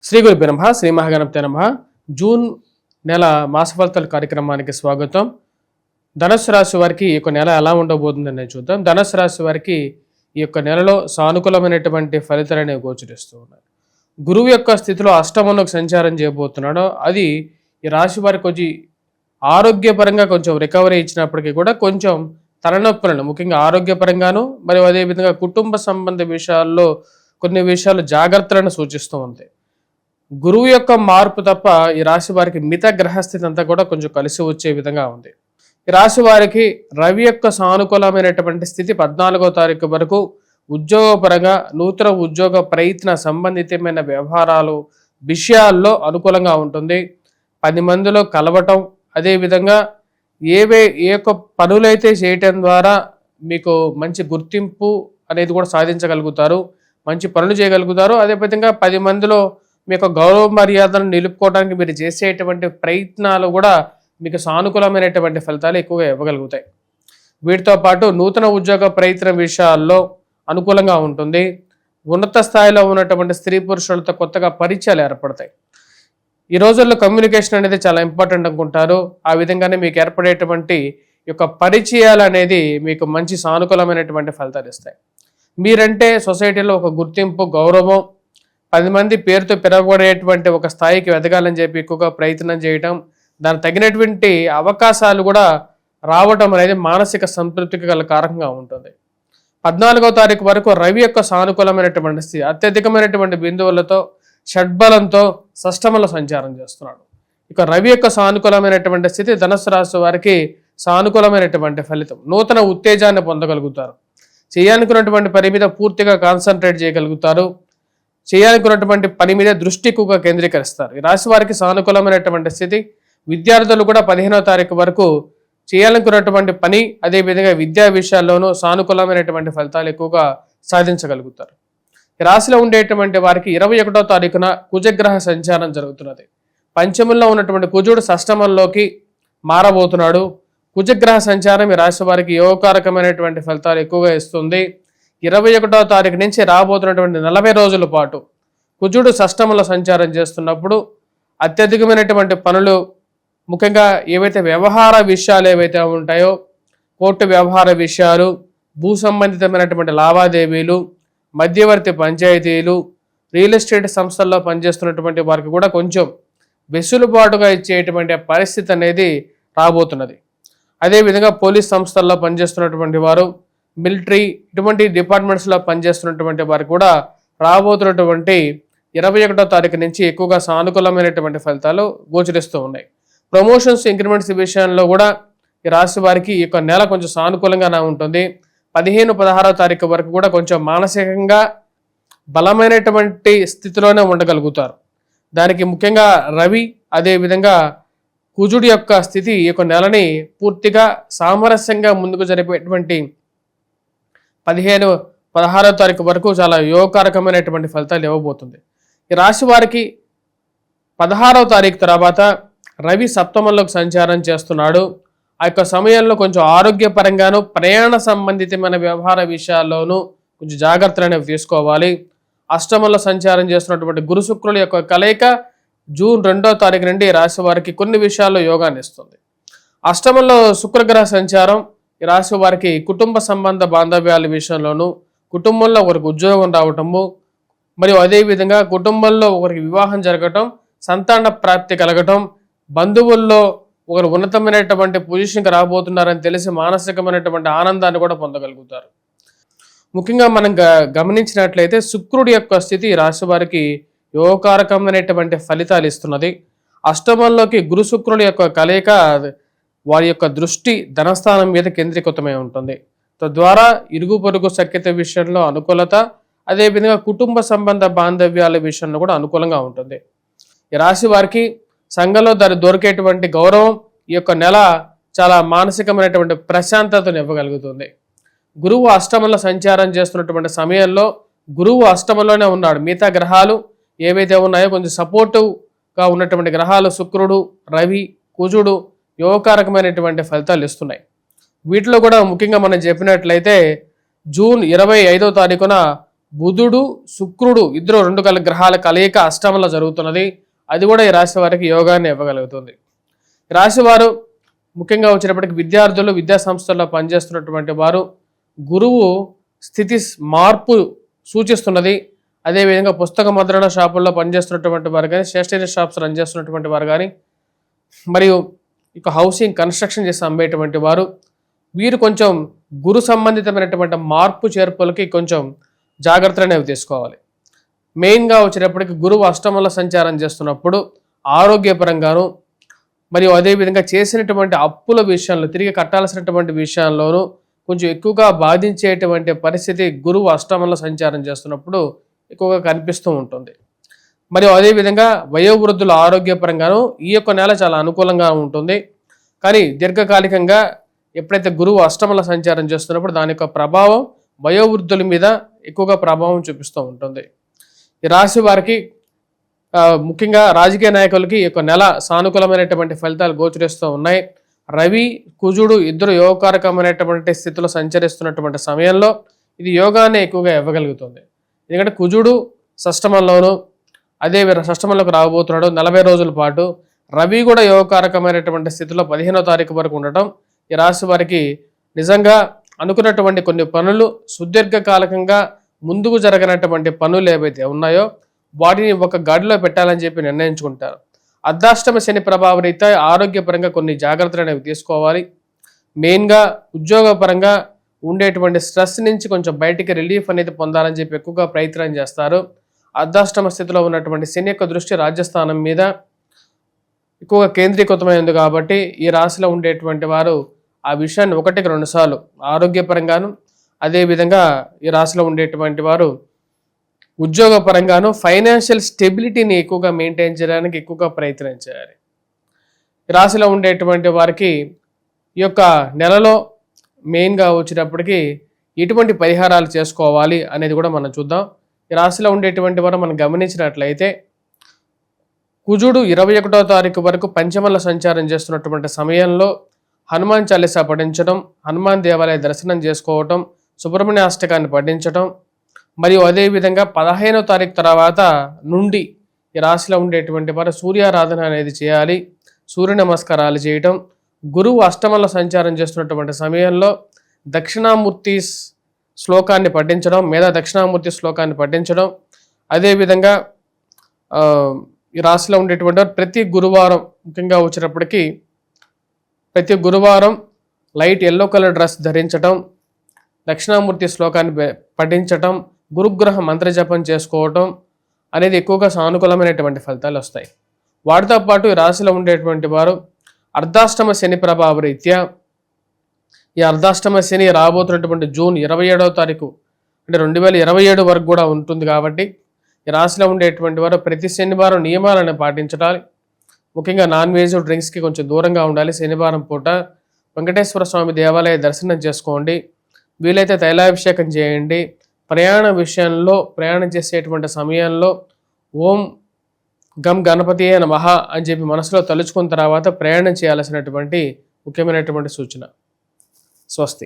శ్రీ గురుభ్యో నమః. శ్రీ మహాగణపతే నమః. జూన్ నెల మాస ఫలితాల కార్యక్రమానికి స్వాగతం. ధనుస్సు రాశి వారికి ఈ యొక్క నెల ఎలా ఉండబోతుందని చూద్దాం. ధనుస్సు రాశి వారికి ఈ యొక్క నెలలో సానుకూలమైనటువంటి ఫలితాలు అనేవి గోచరిస్తూ ఉన్నాయి. గురువు యొక్క స్థితిలో అష్టమంలోకి సంచారం చేయబోతున్నాడో అది ఈ రాశి వారికి కొంచెం ఆరోగ్యపరంగా కొంచెం రికవరీ ఇచ్చినప్పటికీ కూడా కొంచెం తలనొప్పులను ముఖ్యంగా ఆరోగ్యపరంగాను మరియు అదేవిధంగా కుటుంబ సంబంధ విషయాల్లో కొన్ని విషయాలు జాగ్రత్తలను సూచిస్తూ ఉంటాయి. గురువు యొక్క మార్పు తప్ప ఈ రాశి వారికి మిగతా గ్రహస్థితి అంతా కూడా కొంచెం కలిసి వచ్చే విధంగా ఉంది. ఈ రాశి వారికి రవి యొక్క సానుకూలమైనటువంటి స్థితి 14వ తారీఖు వరకు ఉద్యోగపరంగా నూతన ఉద్యోగ ప్రయత్న సంబంధితమైన వ్యవహారాలు విషయాల్లో అనుకూలంగా ఉంటుంది. 10 మందిలో కలవటం, అదేవిధంగా ఏ యొక్క పనులైతే చేయటం ద్వారా మీకు మంచి గుర్తింపు అనేది కూడా సాధించగలుగుతారు, మంచి పనులు చేయగలుగుతారు. అదేవిధంగా 10 మందిలో మీ యొక్క గౌరవ మర్యాదలను నిలుపుకోవడానికి మీరు చేసేటువంటి ప్రయత్నాలు కూడా మీకు సానుకూలమైనటువంటి ఫలితాలు ఎక్కువగా ఇవ్వగలుగుతాయి. వీటితో పాటు నూతన ఉద్యోగ ప్రయత్న విషయాల్లో అనుకూలంగా ఉంటుంది. ఉన్నత స్థాయిలో ఉన్నటువంటి స్త్రీ పురుషులతో కొత్తగా పరిచయాలు ఏర్పడతాయి. ఈ రోజుల్లో కమ్యూనికేషన్ అనేది చాలా ఇంపార్టెంట్ అనుకుంటారు. ఆ విధంగానే మీకు ఏర్పడేటువంటి యొక్క పరిచయాలు అనేది మీకు మంచి సానుకూలమైనటువంటి ఫలితాలు ఇస్తాయి. మీరంటే సొసైటీలో ఒక గుర్తింపు, గౌరవం, 10 మంది పేరుతో పిలవబడేటువంటి ఒక స్థాయికి ఎదగాలని చెప్పి ఎక్కువగా ప్రయత్నం చేయటం, దానికి తగినటువంటి అవకాశాలు కూడా రావటం అనేది మానసిక సంతృప్తికి గల కారకంగా ఉంటుంది. 14వ తారీఖు వరకు రవి యొక్క సానుకూలమైనటువంటి స్థితి అత్యధికమైనటువంటి బిందువులతో షడ్బలంతో షష్టమంలో సంచారం చేస్తున్నాడు. ఇక రవి యొక్క సానుకూలమైనటువంటి స్థితి ధనుస్సు రాశి వారికి సానుకూలమైనటువంటి ఫలితం. నూతన ఉత్తేజాన్ని పొందగలుగుతారు. చేయాలనుకున్నటువంటి పని మీద పూర్తిగా కాన్సన్ట్రేట్ చేయగలుగుతారు. చేయాలనుకున్నటువంటి పని మీద దృష్టి ఎక్కువగా కేంద్రీకరిస్తారు. ఈ రాశి వారికి సానుకూలమైనటువంటి స్థితి. విద్యార్థులు కూడా 15వ తారీఖు వరకు చేయాలనుకున్నటువంటి పని, అదేవిధంగా విద్యా విషయాల్లోనూ సానుకూలమైనటువంటి ఫలితాలు ఎక్కువగా సాధించగలుగుతారు. ఈ రాశిలో ఉండేటువంటి వారికి 21వ తారీఖున కుజగ్రహ సంచారం జరుగుతున్నది. పంచమంలో ఉన్నటువంటి కుజుడు షష్టమంలోకి మారబోతున్నాడు. కుజగ్రహ సంచారం ఈ రాశి వారికి యోగకారకమైనటువంటి ఫలితాలు ఎక్కువగా ఇస్తుంది. 21వ తారీఖు నుంచి రాబోతున్నటువంటి 40 రోజుల పాటు కుజుడు షష్టమంలో సంచారం చేస్తున్నప్పుడు అత్యధికమైనటువంటి పనులు, ముఖ్యంగా ఏవైతే వ్యవహార విషయాలు ఏవైతే ఉంటాయో, కోర్టు వ్యవహార విషయాలు, భూ సంబంధితమైనటువంటి లావాదేవీలు, మధ్యవర్తి పంచాయతీలు, రియల్ ఎస్టేట్ సంస్థల్లో పనిచేస్తున్నటువంటి వారికి కూడా కొంచెం వెసులుబాటుగా ఇచ్చేటువంటి పరిస్థితి అనేది రాబోతున్నది. అదేవిధంగా పోలీస్ సంస్థల్లో పనిచేస్తున్నటువంటి వారు, మిలిటరీ, ఇటువంటి డిపార్ట్మెంట్స్లో పనిచేస్తున్నటువంటి వారికి కూడా రాబోతున్నటువంటి 21వ తారీఖు నుంచి ఎక్కువగా సానుకూలమైనటువంటి ఫలితాలు గోచరిస్తూ ఉన్నాయి. ప్రమోషన్స్, ఇంక్రిమెంట్స్ విషయంలో కూడా ఈ రాశి వారికి ఈ యొక్క నెల కొంచెం సానుకూలంగానే ఉంటుంది. 15, 16వ తారీఖు వరకు కూడా కొంచెం మానసికంగా బలమైనటువంటి స్థితిలోనే ఉండగలుగుతారు. దానికి ముఖ్యంగా రవి, అదేవిధంగా కుజుడి యొక్క స్థితి ఈ యొక్క నెలని పూర్తిగా సామరస్యంగా ముందుకు జరిపేటువంటి 15, 16వ తారీఖు వరకు చాలా యోగకారకమైనటువంటి ఫలితాలు ఇవ్వబోతుంది. ఈ రాశి వారికి 16వ తారీఖు తర్వాత రవి సప్తమంలోకి సంచారం చేస్తున్నాడు. ఆ యొక్క సమయంలో కొంచెం ఆరోగ్యపరంగాను ప్రయాణ సంబంధితమైన వ్యవహార విషయాల్లోనూ కొంచెం జాగ్రత్తలు అనేవి తీసుకోవాలి. అష్టమంలో సంచారం చేస్తున్నటువంటి గురు శుక్రుల యొక్క కలయిక జూన్ 2వ తారీఖు నుండి రాశి వారికి కొన్ని విషయాల్లో యోగాన్ని ఇస్తుంది. అష్టమంలో శుక్రగ్రహ సంచారం ఈ రాశి వారికి కుటుంబ సంబంధ బాంధవ్యాల విషయంలోనూ, కుటుంబంలో ఒకరికి ఉద్యోగం రావటము, మరియు అదేవిధంగా కుటుంబంలో ఒకరికి వివాహం జరగటం, సంతాన ప్రాప్తి కలగటం, బంధువుల్లో ఒకరు ఉన్నతమైనటువంటి పొజిషన్కి రాబోతున్నారని తెలిసి మానసికమైనటువంటి ఆనందాన్ని కూడా పొందగలుగుతారు. ముఖ్యంగా మనం గమనించినట్లయితే శుక్రుడి యొక్క స్థితి రాశి వారికి యోగకారకమైనటువంటి ఫలితాలు ఇస్తున్నది. అష్టమంలోకి గురు శుక్రుడి యొక్క కలయిక వారి యొక్క దృష్టి ధనస్థానం మీద కేంద్రీకృతమై ఉంటుంది. తద్వారా ఇరుగు పొరుగు సఖ్యత విషయంలో అనుకూలత, అదేవిధంగా కుటుంబ సంబంధ బాంధవ్యాల విషయంలో కూడా అనుకూలంగా ఉంటుంది. ఈ రాశి వారికి సంఘంలో దొరికేటువంటి గౌరవం ఈ యొక్క నెల చాలా మానసికమైనటువంటి ప్రశాంతతను ఇవ్వగలుగుతుంది. గురువు అష్టమంలో సంచారం చేస్తున్నటువంటి సమయంలో గురువు అష్టమంలోనే ఉన్నాడు. మిగతా గ్రహాలు ఏవైతే ఉన్నాయో కొంచెం సపోర్టివ్గా ఉన్నటువంటి గ్రహాలు శుక్రుడు, రవి, కుజుడు యోగకారకమైనటువంటి ఫలితాలు ఇస్తున్నాయి. వీటిలో కూడా ముఖ్యంగా మనం చెప్పినట్లయితే జూన్ 25వ తారీఖున బుధుడు శుక్రుడు ఇద్దరు రెండు గ్రహాల కలయిక అష్టమంలో జరుగుతున్నది. అది కూడా ఈ రాశి వారికి యోగాన్ని ఇవ్వగలుగుతుంది. ఈ రాశి వారు ముఖ్యంగా వచ్చినప్పటికీ విద్యార్థులు, విద్యా సంస్థల్లో పనిచేస్తున్నటువంటి వారు గురువు స్థితి మార్పు సూచిస్తున్నది. అదేవిధంగా పుస్తక ముద్రణ షాపుల్లో పనిచేస్తున్నటువంటి వారు కానీ, స్టేషనరీ షాప్స్ రన్ చేస్తున్నటువంటి వారు కానీ, మరియు ఇక హౌసింగ్ కన్స్ట్రక్షన్ చేసి అమ్మేటువంటి వారు, వీరు కొంచెం గురు సంబంధితమైనటువంటి మార్పు చేర్పులకి కొంచెం జాగ్రత్తలు అనేవి తీసుకోవాలి. మెయిన్గా వచ్చేటప్పటికి గురువు అష్టమంలో సంచారం చేస్తున్నప్పుడు ఆరోగ్యపరంగాను, మరియు అదేవిధంగా చేసినటువంటి అప్పుల విషయంలో, తిరిగి కట్టాల్సినటువంటి విషయాల్లోనూ కొంచెం ఎక్కువగా బాధించేటువంటి పరిస్థితి గురువు అష్టమంలో సంచారం చేస్తున్నప్పుడు ఎక్కువగా కనిపిస్తూ ఉంటుంది. మరియు అదేవిధంగా వయోవృద్ధుల ఆరోగ్యపరంగాను ఈ యొక్క నెల చాలా అనుకూలంగా ఉంటుంది. కానీ దీర్ఘకాలికంగా ఎప్పుడైతే గురువు అష్టమంలో సంచారం చేస్తున్నప్పుడు దాని యొక్క ప్రభావం వయోవృద్ధుల మీద ఎక్కువగా ప్రభావం చూపిస్తూ ఉంటుంది. ఈ రాశి వారికి ముఖ్యంగా రాజకీయ నాయకులకి ఈ యొక్క నెల సానుకూలమైనటువంటి ఫలితాలు గోచరిస్తూ ఉన్నాయి. రవి కుజుడు ఇద్దరు యోగకారకమైనటువంటి స్థితిలో సంచరిస్తున్నటువంటి సమయంలో ఇది యోగాన్ని ఎక్కువగా ఇవ్వగలుగుతుంది. ఎందుకంటే కుజుడు షష్టమంలోను, అదే షష్టమంలోకి రాబోతున్నాడు 40 రోజుల పాటు. రవి కూడా యోగకారకమైనటువంటి స్థితిలో 15వ తారీఖు వరకు ఉండటం ఈ రాశి వారికి నిజంగా అనుకున్నటువంటి కొన్ని పనులు, సుదీర్ఘకాలికంగా ముందుకు జరగనటువంటి పనులు ఏవైతే ఉన్నాయో వాటిని ఒక గాడిలో పెట్టాలని చెప్పి నిర్ణయించుకుంటారు. అర్ధాష్టమ శని ప్రభావ రీత్యా ఆరోగ్యపరంగా కొన్ని జాగ్రత్తలు అనేవి తీసుకోవాలి. మెయిన్గా ఉద్యోగపరంగా ఉండేటువంటి స్ట్రెస్ నుంచి కొంచెం బయటికి రిలీఫ్ అనేది పొందాలని చెప్పి ఎక్కువగా ప్రయత్నం చేస్తారు. అర్ధాష్టమ స్థితిలో ఉన్నటువంటి శని యొక్క దృష్టి రాజ్యస్థానం మీద ఎక్కువగా కేంద్రీకృతమైంది కాబట్టి ఈ రాశిలో ఉండేటువంటి వారు ఆ విషయాన్ని 1-2 సార్లు ఆరోగ్యపరంగాను, అదేవిధంగా ఈ రాశిలో ఉండేటువంటి వారు ఉద్యోగపరంగాను ఫైనాన్షియల్ స్టెబిలిటీని ఎక్కువగా మెయింటైన్ చేయడానికి ఎక్కువగా ప్రయత్నం చేయాలి. ఈ రాశిలో ఉండేటువంటి వారికి ఈ యొక్క నెలలో మెయిన్గా వచ్చేటప్పటికి ఎటువంటి పరిహారాలు చేసుకోవాలి అనేది కూడా మనం చూద్దాం. ఈ రాశిలో ఉండేటువంటి వారు మనం గమనించినట్లయితే కుజుడు 21వ తారీఖు వరకు పంచమంలో సంచారం చేస్తున్నటువంటి సమయంలో హనుమాన్ చాలీసా పఠించడం, హనుమాన్ దేవాలయ దర్శనం చేసుకోవటం, సుబ్రహ్మణ్య అష్టకాన్ని పఠించడం, మరియు అదేవిధంగా 15వ తారీఖు తర్వాత నుండి ఈ రాశిలో ఉండేటువంటి వారు సూర్యారాధన అనేది చేయాలి, సూర్య నమస్కారాలు చేయటం. గురువు అష్టమంలో సంచారం చేస్తున్నటువంటి సమయంలో దక్షిణామూర్తి శ్లోకాన్ని పఠించడం, దక్షిణామూర్తి శ్లోకాన్ని పఠించడం. అదేవిధంగా ఈ రాశిలో ఉండేటువంటి వారు ప్రతి గురువారం, ముఖ్యంగా వచ్చేటప్పటికి ప్రతి గురువారం లైట్ ఎల్లో కలర్ డ్రెస్ ధరించటం, దక్షిణామూర్తి శ్లోకాన్ని పఠించటం, గురుగ్రహ మంత్రజపం చేసుకోవటం అనేది ఎక్కువగా సానుకూలమైనటువంటి ఫలితాలు వస్తాయి. వాటితో పాటు ఈ రాశిలో ఉండేటువంటి వారు అర్ధాష్టమ శని ప్రభావ రీత్యా ఈ అర్ధాష్టమ శని రాబోతున్నటువంటి జూన్ 27వ తారీఖు అంటే 2027 వరకు కూడా ఉంటుంది. కాబట్టి ఈ రాశిలో ఉండేటువంటి వారు ప్రతి శనివారం నియమాలను పాటించాలి. ముఖ్యంగా నాన్ వెజ్ డ్రింక్స్కి కొంచెం దూరంగా ఉండాలి. శనివారం పూట వెంకటేశ్వర స్వామి దేవాలయ దర్శనం చేసుకోండి, వీలైతే తైలాభిషేకం చేయండి. ప్రయాణం చేసేటువంటి సమయంలో ఓం గం గణపతియే నమః అని చెప్పి మనసులో తలుచుకున్న తర్వాత ప్రయాణం చేయాల్సినటువంటి ముఖ్యమైనటువంటి సూచన. స్వస్తి.